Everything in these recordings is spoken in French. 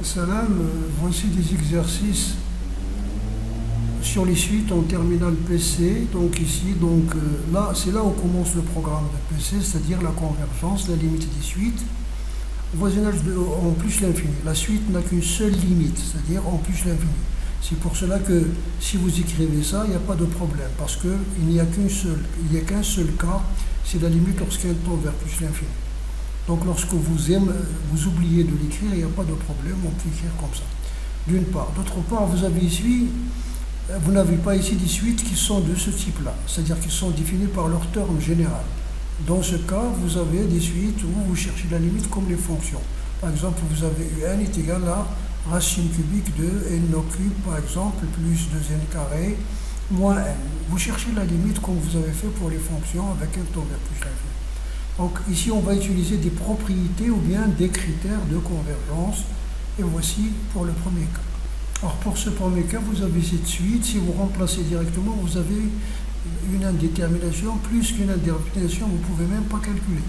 Salam, voici des exercices sur les suites en terminal PC. Donc ici, là, c'est là où commence le programme de PC, c'est-à-dire la convergence, la limite des suites, voisinage de en plus l'infini. La suite n'a qu'une seule limite, c'est-à-dire en plus l'infini. C'est pour cela que si vous écrivez ça, il n'y a pas de problème, parce qu'il n'y a qu'un seul cas, c'est la limite lorsqu'elle tend vers plus l'infini. Donc lorsque vous oubliez de l'écrire, il n'y a pas de problème, on peut écrire comme ça. D'une part. D'autre part, vous n'avez pas ici des suites qui sont de ce type-là, c'est-à-dire qui sont définies par leur terme général. Dans ce cas, vous avez des suites où vous cherchez la limite comme les fonctions. Par exemple, vous avez un est égal à racine cubique de n au cube, par exemple, plus 2n carré, moins n. Vous cherchez la limite comme vous avez fait pour les fonctions avec n tend vers plus l'infini. Donc ici, on va utiliser des propriétés ou bien des critères de convergence. Et voici pour le premier cas. Alors pour ce premier cas, vous avez cette suite. Si vous remplacez directement, vous avez une indétermination. Plus qu'une indétermination, vous ne pouvez même pas calculer.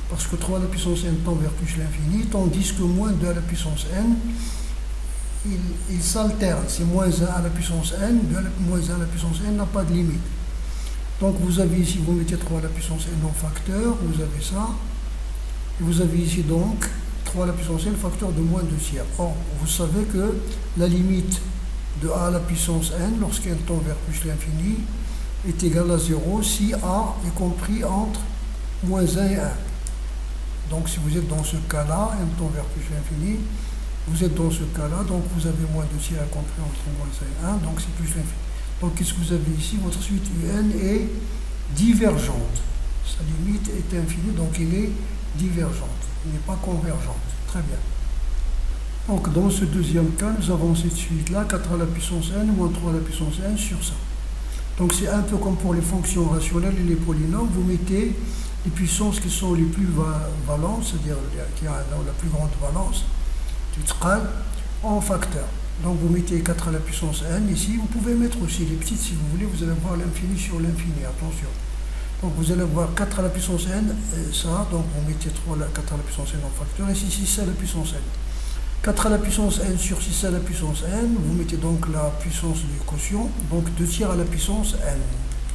Parce que 3 à la puissance n tend vers plus l'infini, tandis que moins 2 à la puissance n, il s'alterne. C'est moins 1 à la puissance n, moins 1 à la puissance n n'a pas de limite. Donc vous avez ici, vous mettez 3 à la puissance n en facteur, vous avez ça. Et vous avez ici donc 3 à la puissance n facteur de moins 2 tiers. Or, vous savez que la limite de a à la puissance n, lorsqu'elle tend vers plus l'infini, est égale à 0 si a est compris entre moins 1 et 1. Donc si vous êtes dans ce cas-là, n tend vers plus l'infini, vous êtes dans ce cas-là, donc vous avez moins 2 tiers compris entre moins 1 et 1, donc c'est plus l'infini. Donc, qu'est-ce que vous avez ici? Votre suite UN est divergente. Sa limite est infinie, donc elle est divergente. Elle n'est pas convergente. Très bien. Donc, dans ce deuxième cas, nous avons cette suite-là, 4 à la puissance n moins 3 à la puissance n sur ça. Donc, c'est un peu comme pour les fonctions rationnelles et les polynômes. Vous mettez les puissances qui sont les plus valentes, c'est-à-dire qui ont la plus grande valence, en facteur. Donc vous mettez 4 à la puissance n ici, vous pouvez mettre aussi les petites si vous voulez, vous allez voir l'infini sur l'infini, attention. Donc vous allez voir 4 à la puissance n, ça, donc vous mettez 4 à la puissance n en facteur, ici 6 à la puissance n. 4 à la puissance n sur 6 à la puissance n, vous mettez donc la puissance du quotient, donc 2 tiers à la puissance n.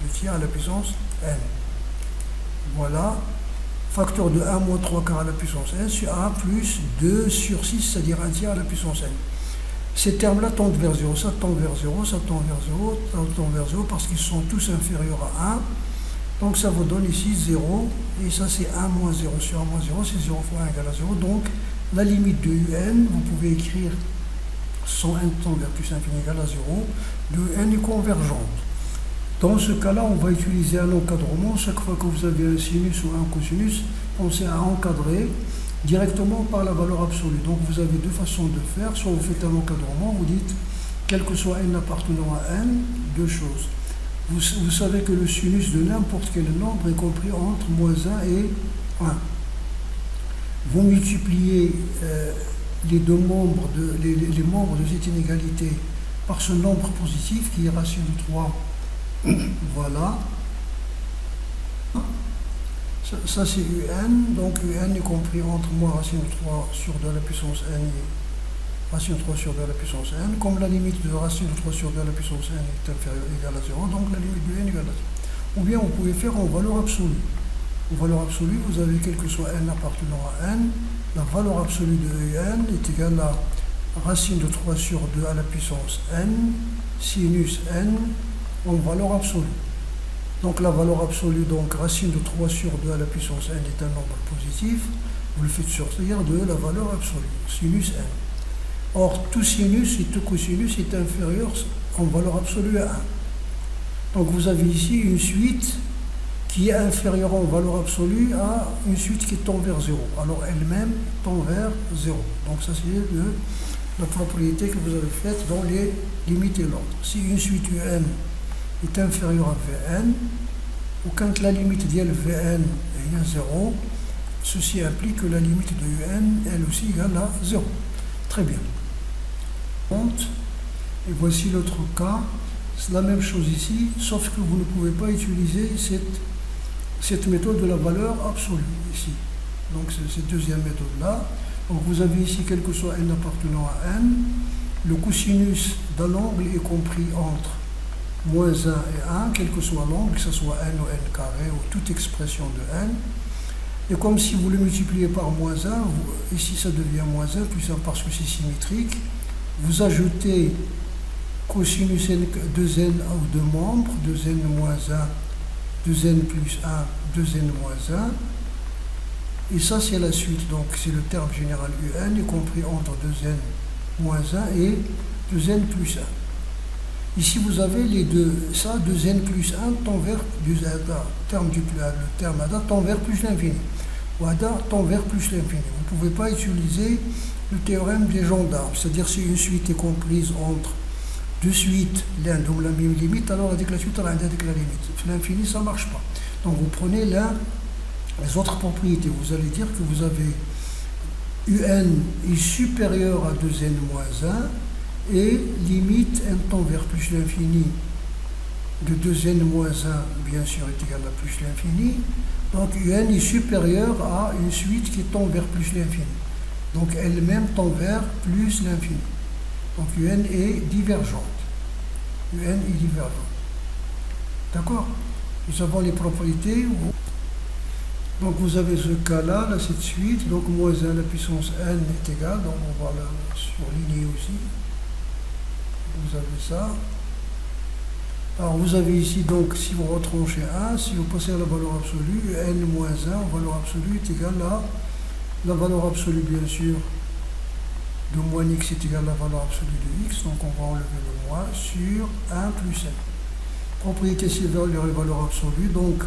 2 tiers à la puissance n. Voilà. Facteur de 1 moins 3 quarts à la puissance n sur 1 plus 2 sur 6, c'est-à-dire 1 tiers à la puissance n. Ces termes-là tendent vers 0, ça tend vers 0, ça tend vers 0, ça tend vers 0, parce qu'ils sont tous inférieurs à 1. Donc ça vous donne ici 0, et ça c'est 1 moins 0 sur 1 moins 0, c'est 0 fois 1 égale à 0. Donc la limite de un, vous pouvez écrire sans n tend vers plus infini égale à 0, de n est convergente. Dans ce cas-là, on va utiliser un encadrement. Chaque fois que vous avez un sinus ou un cosinus, pensez à encadrer directement par la valeur absolue. Donc vous avez deux façons de faire. Soit vous faites un encadrement, vous dites, quel que soit n appartenant à n, deux choses. Vous savez que le sinus de n'importe quel nombre est compris entre moins 1 et 1. Vous multipliez les membres de cette inégalité par ce nombre positif qui est racine de 3. Voilà. Ça c'est un, donc un est compris entre moins racine de 3 sur 2 à la puissance n et racine de 3 sur 2 à la puissance n. Comme la limite de racine de 3 sur 2 à la puissance n est égale à 0, donc la limite de n est égale à 0. Ou bien vous pouvez faire en valeur absolue. En valeur absolue, vous avez quel que soit n appartenant à n, la valeur absolue de n est égale à racine de 3 sur 2 à la puissance n, sinus n, en valeur absolue. Donc la valeur absolue, donc racine de 3 sur 2 à la puissance n est un nombre positif, vous le faites sortir de la valeur absolue, sinus n. Or, tout sinus et tout cosinus est inférieur en valeur absolue à 1. Donc vous avez ici une suite qui est inférieure en valeur absolue à une suite qui tend vers 0. Alors elle-même tend vers 0. Donc ça c'est la propriété que vous avez faite dans les limites et l'ordre. Si une suite un est inférieure à Vn, ou quand la limite de Vn est à 0, ceci implique que la limite de Un, elle aussi, égale à 0. Très bien. Et voici l'autre cas. C'est la même chose ici, sauf que vous ne pouvez pas utiliser cette méthode de la valeur absolue ici. Donc cette deuxième méthode-là, Donc vous avez ici, quel que soit n appartenant à n, le cosinus d'un angle est compris entre moins 1 et 1, quel que soit l'angle, que ce soit n ou n carré, ou toute expression de n. Et comme si vous le multipliez par moins 1, ici ça devient moins 1 plus 1 parce que c'est symétrique, vous ajoutez cosinus n, 2n aux deux membres, 2n moins 1, 2n plus 1, 2n moins 1. Et ça c'est la suite, donc c'est le terme général un, y compris entre 2n moins 1 et 2n plus 1. Ici vous avez les deux, ça 2n plus 1 tend vers le terme ADA tend vers plus l'infini. Ou ADA tend vers plus l'infini. Vous ne pouvez pas utiliser le théorème des gendarmes, c'est-à-dire si une suite est comprise entre deux suites, l'un ou la même limite, alors avec la suite, avec la limite. L'infini, ça ne marche pas. Donc vous prenez là les autres propriétés. Vous allez dire que vous avez un est supérieur à 2n moins 1 et limite n tend vers plus l'infini de 2n moins 1, bien sûr, est égal à plus l'infini. Donc un est supérieur à une suite qui tend vers plus l'infini. Donc elle-même tend vers plus l'infini. Donc un est divergente. Un est divergente. D'accord? Nous avons les propriétés. Donc vous avez ce cas-là, cette suite. Donc moins 1 à la puissance n est égal. Donc on va la surligner aussi. Vous avez ça. Alors vous avez ici, donc si vous retranchez 1, si vous passez à la valeur absolue, n moins 1 en valeur absolue est égal à la valeur absolue, bien sûr, de moins x est égal à la valeur absolue de x, donc on va enlever le moins sur 1 plus n. Propriété sévère les valeurs absolues, donc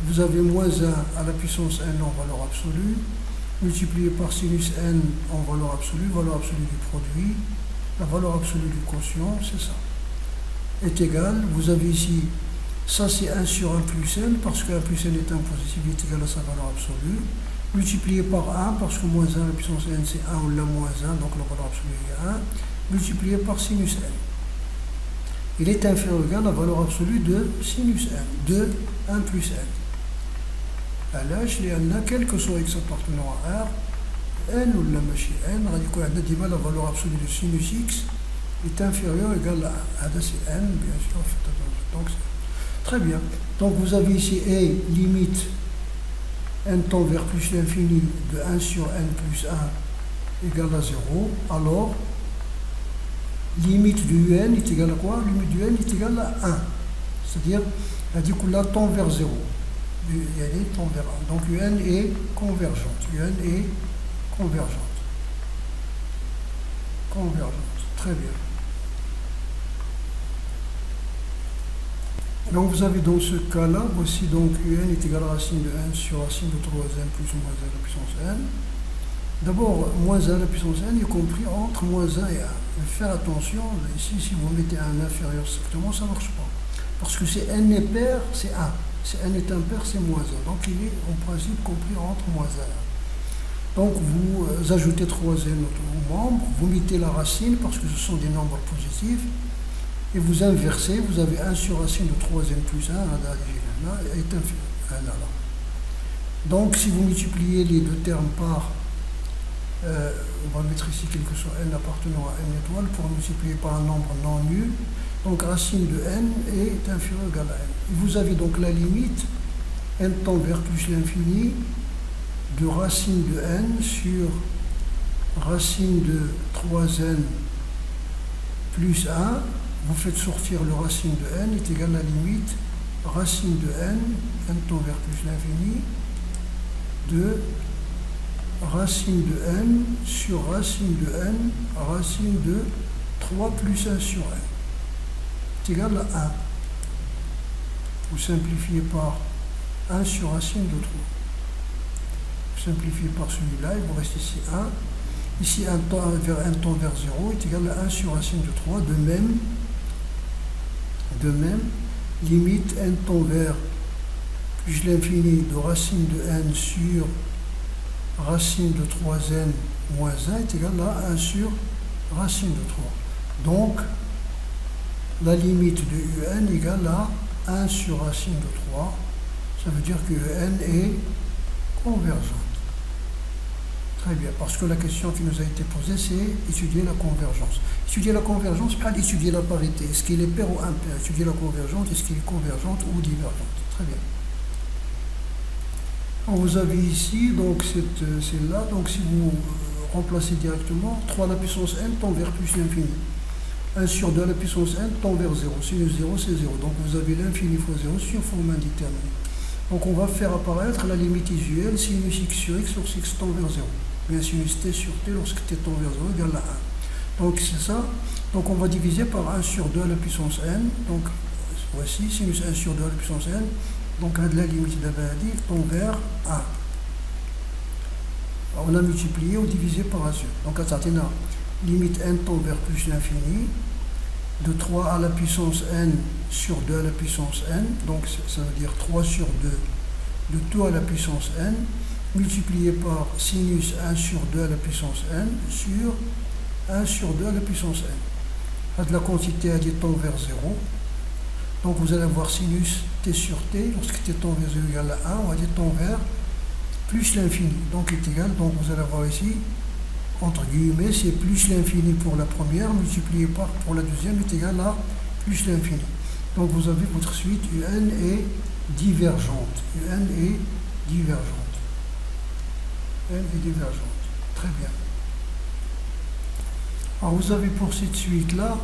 vous avez moins 1 à la puissance n en valeur absolue, multiplié par sinus n en valeur absolue du produit, la valeur absolue du quotient, c'est ça, est égal, vous avez ici, ça c'est 1 sur 1 plus n, parce que 1 plus n est un positif, il est égal à sa valeur absolue, multiplié par 1, parce que moins 1 à la puissance n c'est 1 ou la moins 1, donc la valeur absolue est 1, multiplié par sinus n. Il est inférieur ou égal à la valeur absolue de sinus n, de 1 plus n. علاش لأن quel que soit x appartenant à R, n ou la machine n, غادي يكون عندنا ديما la valeur absolue de sinus x est inférieur ou égal à هذا c'est n, bien sûr, donc très bien. Donc vous avez ici a limite n tend vers plus l'infini de 1 sur n plus 1 égale à 0, alors limite du un est égal à quoi? Limite du n est égal à 1, c'est-à-dire du coup là tend vers 0. Tend vers 1. Donc un est convergente. Un est convergente. Convergente. Très bien. Donc vous avez dans ce cas-là, voici donc un est égal à racine de 1 sur racine de 3n plus ou moins 1 à la puissance n. D'abord, moins 1 à la puissance n est compris entre moins 1 et 1. Mais faire attention, ici, si vous mettez un inférieur strictement, ça ne marche pas. Parce que c'est n est pair, c'est 1. Si n est impair, c'est moins 1. Donc il est en principe compris entre moins 1. Donc vous ajoutez 3n au membre, vous mettez la racine parce que ce sont des nombres positifs, et vous inversez, vous avez 1 sur racine de 3n plus 1, est inférieur. Donc si vous multipliez les deux termes par, on va mettre ici quelque chose, n appartenant à n étoile, pour multiplier par un nombre non nul, donc racine de n est inférieur ou égal à n. Vous avez donc la limite n tend vers plus l'infini de racine de n sur racine de 3n plus 1. Vous faites sortir le racine de n est égal à la limite racine de n tend vers plus l'infini de racine de n sur racine de n racine de 3 plus 1 sur n. C'est égal à 1. Vous simplifiez par 1 sur racine de 3. Vous simplifiez par celui-là, il vous reste ici 1. Ici, 1 tend vers 0 est égal à 1 sur racine de 3. De même, limite n tend vers plus l'infini de racine de n sur racine de 3n moins 1 est égal à 1 sur racine de 3. Donc, la limite de un égale à 1 sur racine de 3. Ça veut dire que n est convergente. Très bien, parce que la question qui nous a été posée, c'est étudier la convergence. Étudier la convergence, pas étudier la parité. Est-ce qu'il est pair ou impair? Étudier la convergence, est-ce qu'il est convergente ou divergente? Très bien. Alors, vous avez ici, donc celle-là, donc si vous remplacez directement, 3 à la puissance n tend vers plus l'infini. 1 sur 2 à la puissance n tend vers 0. Sinus 0, c'est 0. Donc vous avez l'infini fois 0 sur forme indéterminée. Donc on va faire apparaître la limite usuelle sinus x sur x lorsque x tend vers 0. Bien sinus t sur t lorsque t tend vers 0 égale à 1. Donc c'est ça. Donc on va diviser par 1 sur 2 à la puissance n. Donc voici sinus 1 sur 2 à la puissance n. Donc la limite d'Abadi tend vers 1. On a multiplié ou divisé par 1 sur. Donc à la limite n tend vers plus l'infini. De 3 à la puissance n sur 2 à la puissance n, donc ça veut dire 3 sur 2 de tout à la puissance n, multiplié par sinus 1 sur 2 à la puissance n sur 1 sur 2 à la puissance n. La quantité a dit tend vers 0, donc vous allez avoir sinus t sur t, lorsque t tend vers 0 égale à 1, on va dire tend vers plus l'infini, donc est égal, donc vous allez avoir ici entre guillemets, c'est plus l'infini pour la première, multiplié par pour la deuxième est égal à plus l'infini. Donc vous avez votre suite, UN est divergente. UN est divergente. UN est divergente. Très bien. Alors vous avez pour cette suite-là,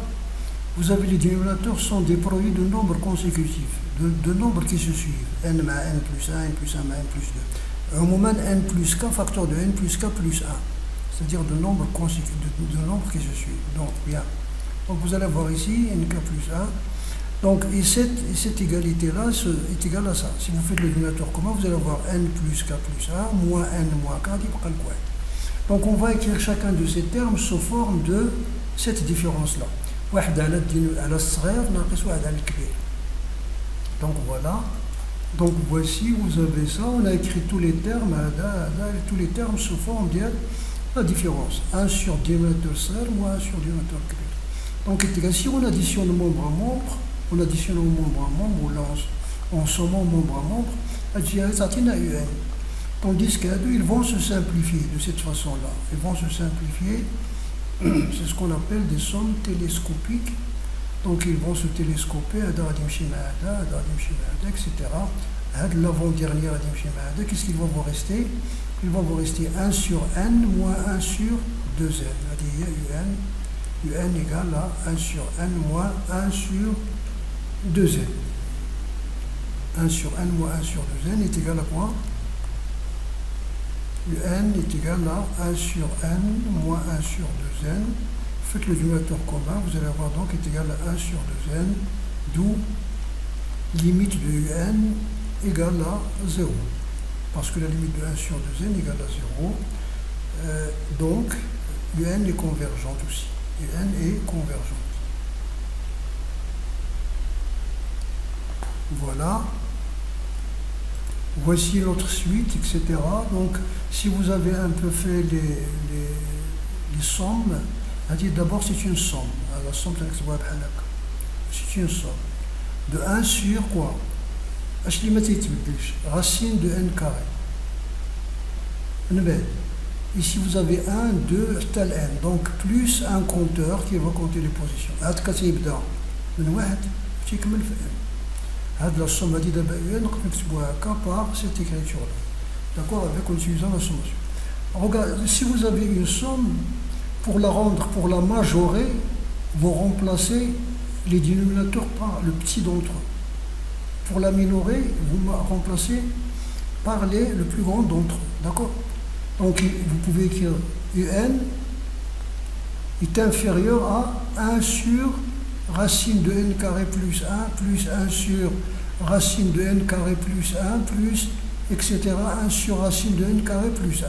vous avez les dénominateurs sont des produits de nombres consécutifs, de nombres qui se suivent. N ma n plus 1, n plus 1 ma n plus 2. Au moment n plus k, facteur de n plus k plus 1. C'est-à-dire de nombres de nombres qui se suivent. Donc, bien. Donc, vous allez voir ici, nk plus 1. Donc, et cette égalité-là est égale à ça. Si vous faites le dénominateur commun, vous allez avoir n plus k plus 1, moins n moins k, donc, on va écrire chacun de ces termes sous forme de cette différence-là. Donc, voilà. Donc, voici, vous avez ça. On a écrit tous les termes, sous forme de la différence, 1 sur dénominateur serre, moins 1 sur dénominateur cubé. Donc, si on additionne membre à membre, on additionne membre à membre, ou là, en sommant membre à membre, ça tient à UN. Tandis qu'à deux, ils vont se simplifier de cette façon-là. Ils vont se simplifier, c'est ce qu'on appelle des sommes télescopiques. Donc, ils vont se télescoper, etc. L'avant-dernière, qu'est-ce qu'il va vous rester? Il va vous rester 1 sur n moins 1 sur 2n. UN égale à 1 sur n moins 1 sur 2n. 1 sur n moins 1 sur 2n est égal à quoi? UN est égal à 1 sur n moins 1 sur 2n. Faites le dénominateur commun, vous allez avoir donc est égal à 1 sur 2n, d'où limite de UN égale à 0. Parce que la limite de 1 sur 2n égale à 0. Donc, UN est convergente aussi. UN est convergente. Voilà. Voici l'autre suite, etc. Donc, si vous avez un peu fait les sommes, d'abord c'est une somme. La somme, c'est une somme. De 1 sur quoi? Racine de n carré. Ici vous avez 1, 2, tel n. Donc plus un compteur qui va compter les positions. La somme par cette écriture-là. D'accord? Avec en utilisant la sommation. Regarde, si vous avez une somme, pour la majorer, vous remplacez les dénominateurs par le petit d'entre eux. Pour la minorer, vous remplacez par le plus grand d'entre eux. D'accord? Donc, vous pouvez écrire UN est inférieur à 1 sur racine de n carré plus 1 plus 1 sur racine de n carré plus 1 plus, etc. 1 sur racine de n carré plus 1.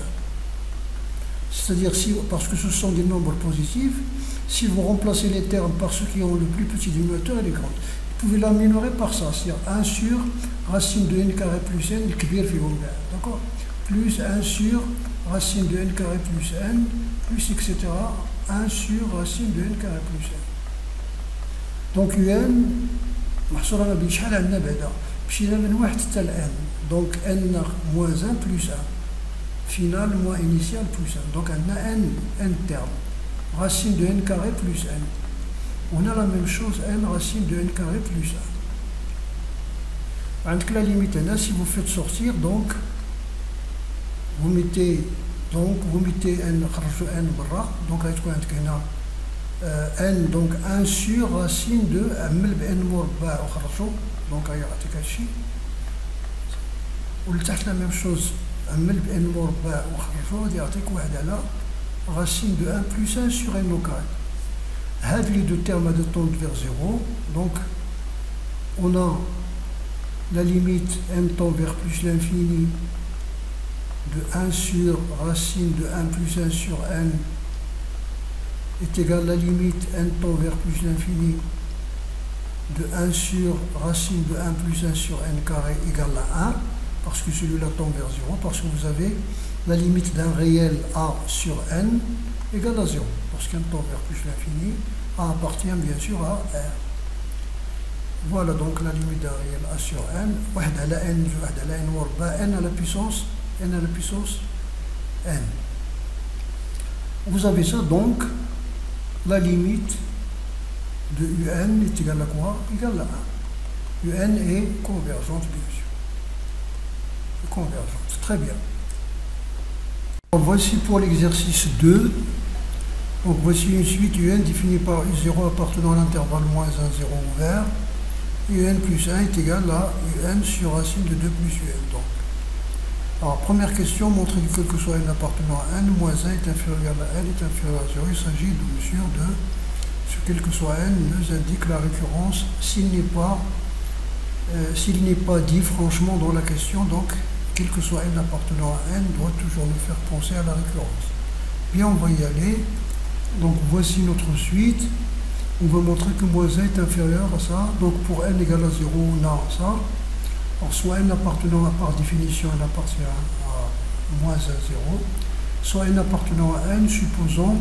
C'est-à-dire, parce que ce sont des nombres positifs, si vous remplacez les termes par ceux qui ont le plus petit dénominateur, elle est grande. Vous pouvez la minorer par ça, c'est-à-dire 1 sur racine de n carré plus n, d'accord? Plus 1 sur racine de n carré plus n, plus, etc. 1 sur racine de n carré plus n. Donc UN, محصورة بشحال عندنا بعدا مشينا من 1 حتى ل n. Donc n moins 1 plus 1. final moins initial plus 1. Donc on a n terme. Racine de n carré plus n. On a la même chose, n racine de n carré plus 1. Avec la limite n, si vous faites sortir, donc vous mettez n, n barra, donc avec quoi n, donc 1 sur racine de n مربع وخرجوا donc يعطيك هادشي ولتحت la même chose n مربع وخرجوا غادي يعطيك واحد على racine de 1 plus 1 sur n au carré. هاد les deux termes de tendent vers 0, donc on a la limite n tend vers plus l'infini de 1 sur racine de 1 plus 1 sur n est égal à la limite n tend vers plus l'infini de 1 sur racine de 1 plus 1 sur n carré égale à 1, parce que celui-là tend vers 0, parce que vous avez la limite d'un réel a sur n égale à 0, parce qu'n tend vers plus l'infini, a appartient bien sûr à r. Voilà donc la limite d'un réel a sur n, واحد على n واحد على n مربع n à la puissance n. Vous avez ça donc, la limite de un est égale à quoi? Égale à 1. Un est convergente bien sûr. Convergente, très bien. Alors, voici pour l'exercice 2. Donc voici une suite un définie par u0 appartenant à l'intervalle moins 1, 0 ouvert. Un plus 1 est égal à un sur racine de 2 plus un. Donc, alors première question, montrer que quel que soit n appartenant à n, moins 1 est inférieur à n est inférieur à 0. Il s'agit de mesure de ce quel que soit n nous indique la récurrence s'il n'est pas dit franchement dans la question. Donc quel que soit n appartenant à n doit toujours nous faire penser à la récurrence. Bien, on va y aller. Donc voici notre suite. On va montrer que moins 1 est inférieur à ça. Donc pour n égale à 0, on a ça. Alors soit n appartenant à par définition n appartient à moins 1, 0. Soit n appartenant à n, supposons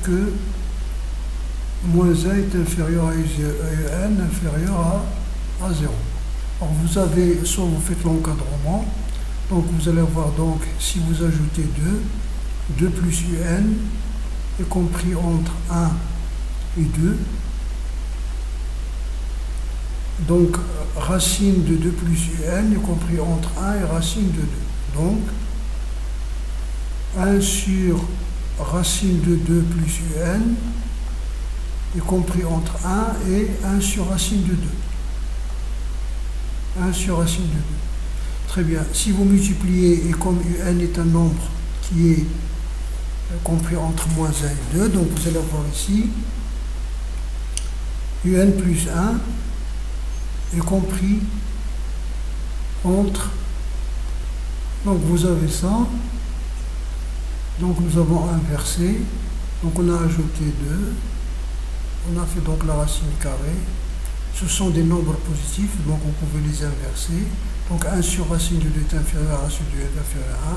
que moins 1 est inférieur à n, inférieur à 0. Alors vous avez, soit vous faites l'encadrement, donc vous allez avoir donc, si vous ajoutez 2 plus un est compris entre 1 et 2. Donc racine de 2 plus un est compris entre 1 et racine de 2. Donc 1 sur racine de 2 plus un est compris entre 1 et 1 sur racine de 2. 1 sur racine de 2. Très bien. Si vous multipliez, et comme un est un nombre qui est compris entre moins 1 et 2, donc vous allez avoir ici un plus 1 est compris entre, donc vous avez ça, donc nous avons inversé, donc on a ajouté 2, on a fait donc la racine carrée, ce sont des nombres positifs, donc on pouvait les inverser, donc 1 sur racine de 2 est inférieur à racine de 2 est inférieur à 1,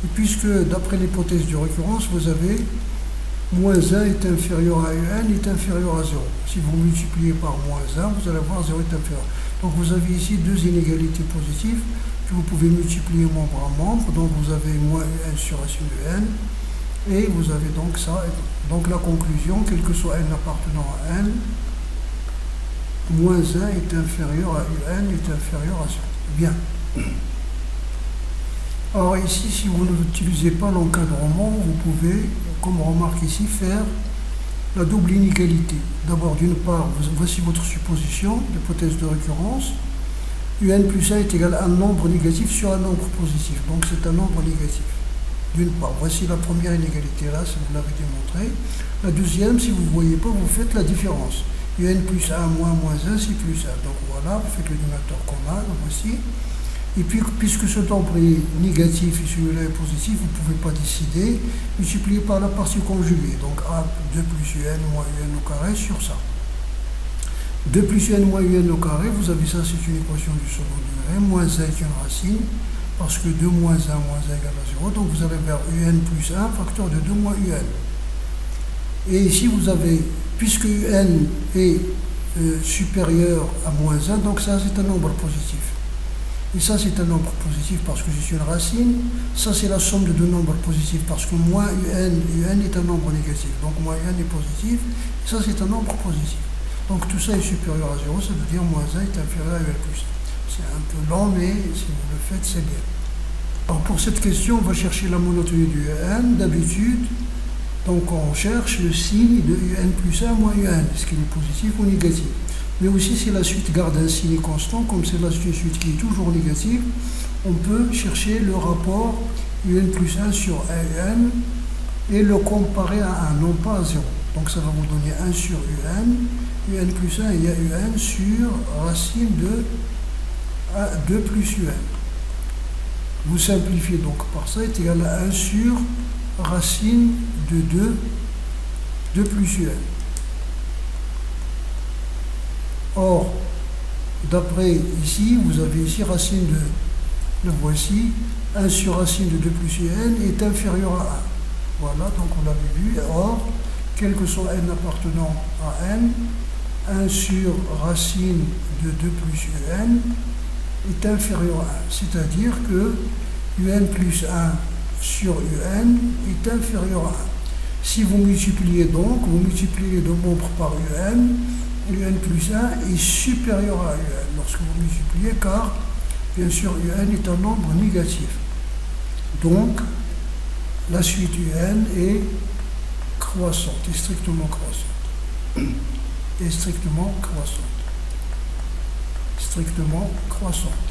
et puisque d'après l'hypothèse de récurrence, vous avez moins 1 est inférieur à un est inférieur à 0. Si vous multipliez par moins 1, vous allez avoir 0 est inférieur. Donc vous avez ici deux inégalités positives que vous pouvez multiplier membre à membre. Donc vous avez moins 1 sur racine de n. Et vous avez donc ça. Donc la conclusion, quel que soit n appartenant à n, moins 1 est inférieur à un est inférieur à 0. Bien. Alors ici, si vous n'utilisez pas l'encadrement, vous pouvez, comme on remarque ici, faire la double inégalité. D'abord, d'une part, voici votre supposition, l'hypothèse de récurrence. Un plus 1 est égal à un nombre négatif sur un nombre positif. Donc c'est un nombre négatif. D'une part, voici la première inégalité là, si vous l'avez démontré. La deuxième, si vous ne voyez pas, vous faites la différence. Un plus 1 moins 1, c'est plus 1. Donc voilà, vous faites le dénominateur commun, voici. Et puis, puisque ce nombre est négatif et celui-là est positif, vous ne pouvez pas décider, multiplier par la partie conjuguée. Donc A, 2 plus un moins un au carré sur ça. 2 plus un moins un au carré, vous avez ça, c'est une équation du second degré. Moins 1 est une racine, parce que 2 moins 1 égale à 0. Donc vous allez vers un plus 1, facteur de 2 moins un. Et ici, vous avez, puisque un est supérieur à moins 1, donc ça, c'est un nombre positif. Et ça, c'est un nombre positif parce que c'est une racine. Ça, c'est la somme de deux nombres positifs parce que moins un est un nombre négatif. Donc, moins un est positif. Et ça, c'est un nombre positif. Donc, tout ça est supérieur à 0. Ça veut dire moins 1 est inférieur à un plus 1. C'est un peu lent, mais si vous le faites, c'est bien. Alors, pour cette question, on va chercher la monotonie du un. D'habitude, donc, on cherche le signe de un plus 1 moins un. Est-ce qu'il est positif ou négatif? Mais aussi, si la suite garde un signe constant, comme c'est la suite qui est toujours négative, on peut chercher le rapport un plus 1 sur un et le comparer à 1, non pas à 0. Donc ça va vous donner 1 sur un plus 1, il y a un sur racine de 2 plus un. Vous simplifiez donc par ça, est égal à 1 sur racine de 2 plus un. Or, d'après ici, vous avez ici racine de, le voici, 1 sur racine de 2 plus n est inférieur à 1. Voilà, donc on l'avait vu. Or, quel que soit n appartenant à n, 1 sur racine de 2 plus un est inférieur à 1. C'est-à-dire que un plus 1 sur un est inférieur à 1. Si vous multipliez donc, vous multipliez les deux nombres par un plus 1 est supérieur à un lorsque vous multipliez, car bien sûr un est un nombre négatif. Donc la suite un est croissante, est strictement croissante. Est strictement croissante. Strictement croissante.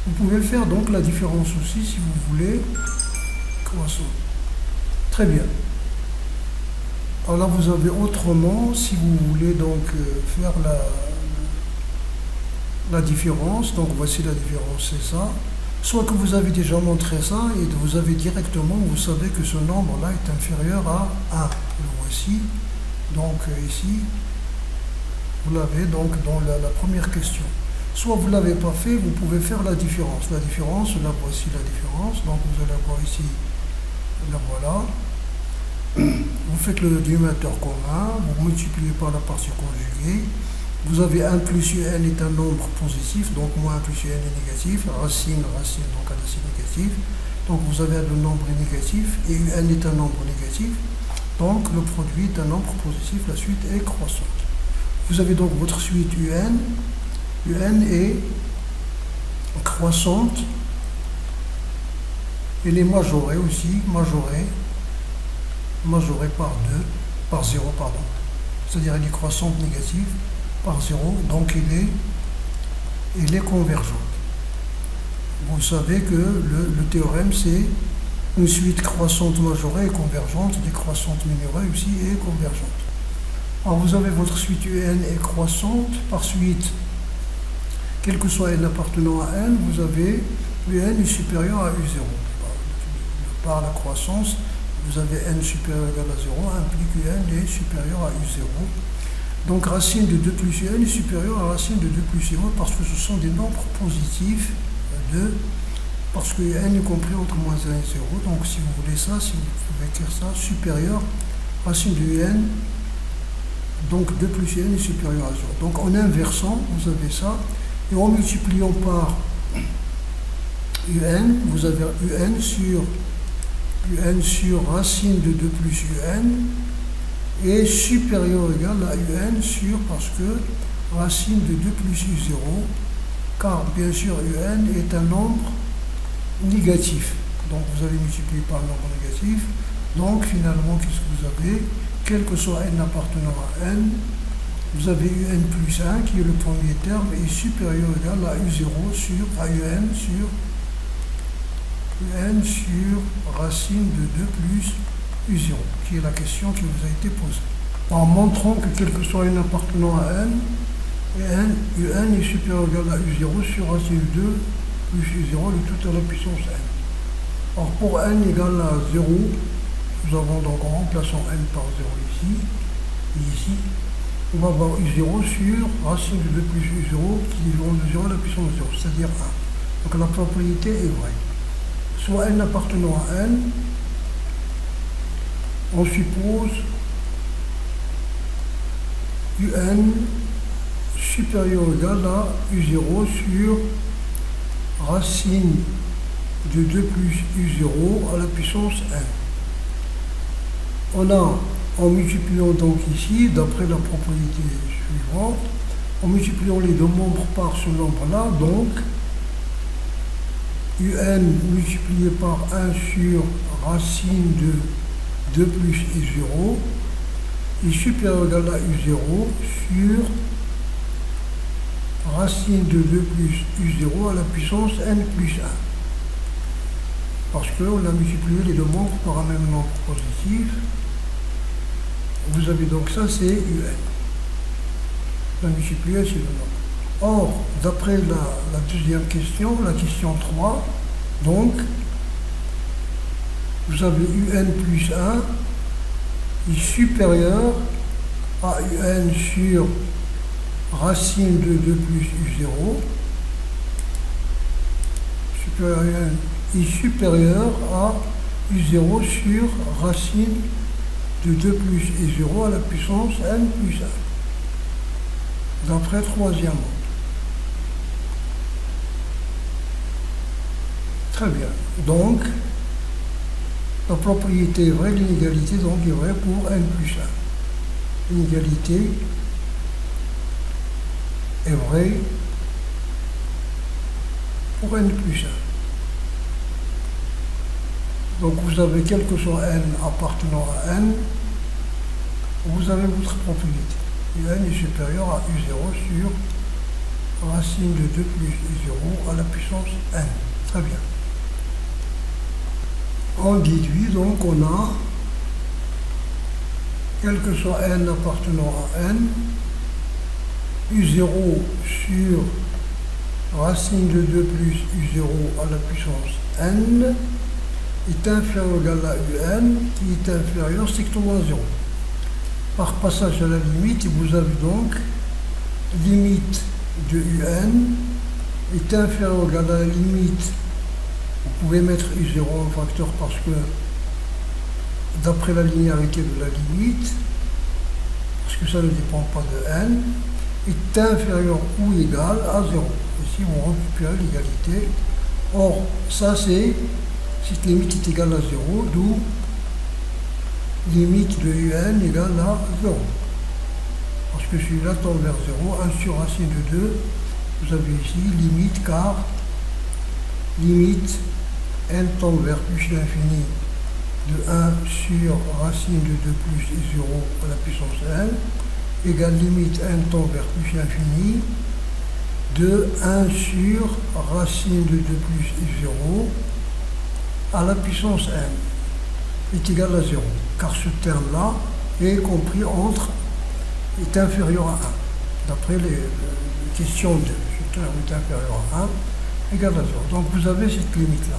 Vous pouvez faire donc la différence aussi si vous voulez, croissante. Très bien. Alors là, vous avez autrement, si vous voulez donc faire la différence, donc voici la différence, c'est ça. Soit que vous avez déjà montré ça et vous avez directement, vous savez que ce nombre-là est inférieur à 1. Le voici, donc ici, vous l'avez donc dans la première question. Soit vous ne l'avez pas fait, vous pouvez faire la différence. La différence, là voici la différence, donc vous allez voir ici, la voilà. Vous faites le dénominateur commun, vous multipliez par la partie conjuguée, vous avez 1 plus un est un nombre positif, donc moins 1 plus un est négatif, racine, donc un racine négatif, donc vous avez le nombre négatif, et un est un nombre négatif, donc le produit est un nombre positif, la suite est croissante. Vous avez donc votre suite un est croissante, elle est majorée aussi, majorée par 0, pardon. C'est-à-dire elle est croissante négative par 0, donc elle est convergente. Vous savez que le théorème, c'est une suite croissante majorée et convergente, décroissante minorée aussi et convergente. Alors vous avez votre suite un est croissante, par suite, quel que soit n appartenant à n, vous avez un est supérieur à u0. Par la croissance, vous avez n supérieur ou égal à 0, implique n est supérieur à u0. Donc racine de 2 plus n est supérieure à racine de 2 plus 0 parce que ce sont des nombres positifs parce que n est compris entre moins 1 et 0. Donc si vous voulez ça, si vous pouvez écrire ça, supérieur, racine de n, donc 2 plus n est supérieur à 0. Donc en inversant, vous avez ça, et en multipliant par un, vous avez un sur racine de 2 plus un est supérieur ou égal à un sur, parce que racine de 2 plus u0, car bien sûr un est un nombre négatif. Donc vous avez multiplié par un nombre négatif. Donc finalement, qu'est-ce que vous avez? Quel que soit n appartenant à n, vous avez un plus 1 qui est le premier terme est supérieur ou égal à u0 sur un sur racine de 2 plus u0, qui est la question qui vous a été posée. En montrant que quel que soit n appartenant à n, un est supérieur ou égal à u0 sur racine de 2 plus u0, le tout à la puissance n. Alors pour n égale à 0, nous avons donc en remplaçant n par 0 ici, et ici, on va avoir u0 sur racine de 2 plus u0 qui est de 0 à la puissance 0, c'est-à-dire 1. Donc la propriété est vraie. Soit n appartenant à n, on suppose un supérieur ou égal à u0 sur racine de 2 plus u0 à la puissance n. On a, en multipliant donc ici, d'après la propriété suivante, en multipliant les deux membres par ce nombre-là, donc un multiplié par 1 sur racine de 2 plus u0 est supérieur ou égal à u0 sur racine de 2 plus u0 à la puissance n plus 1. Parce qu'on a multiplié les deux membres par un même nombre positif. Vous avez donc ça, c'est un. On a multiplié ces deux nombres. Or, d'après la deuxième question, la question 3, donc, vous avez un plus 1 est supérieur à un sur racine de 2 plus u0, supérieur à 1 est supérieur à u0 sur racine de 2 plus u0 à la puissance n plus 1. D'après troisièmement. Très bien. Donc, la propriété est vraie, l'inégalité donc est vraie pour n plus 1. L'inégalité est vraie pour n plus 1. Donc vous avez quel que soit n appartenant à n, vous avez votre propriété. Un est supérieur à u0 sur racine de 2 plus u0 à la puissance n. Très bien. On déduit, donc on a, quel que soit n appartenant à n, u0 sur racine de 2 plus u0 à la puissance n est inférieur ou égal à un qui est inférieur strictement à 0. Par passage à la limite, vous avez donc limite de un est inférieur ou égal à la limite. Vous pouvez mettre u0 en facteur parce que d'après la linéarité de la limite, parce que ça ne dépend pas de n, est inférieur ou égal à 0. Ici, on récupère l'égalité. Or, ça c'est, cette limite est égale à 0, d'où limite de un égale à 0. Parce que celui-là tend vers 0, 1 sur racine de 2, vous avez ici limite car limite n tend vers plus l'infini de 1 sur racine de 2 plus 0 à la puissance n égale limite n tend vers plus l'infini de 1 sur racine de 2 plus 0 à la puissance n est égal à 0, car ce terme-là est compris entre, est inférieur à 1. D'après les questions 2, ce terme est inférieur à 1, égal à 0. Donc vous avez cette limite-là.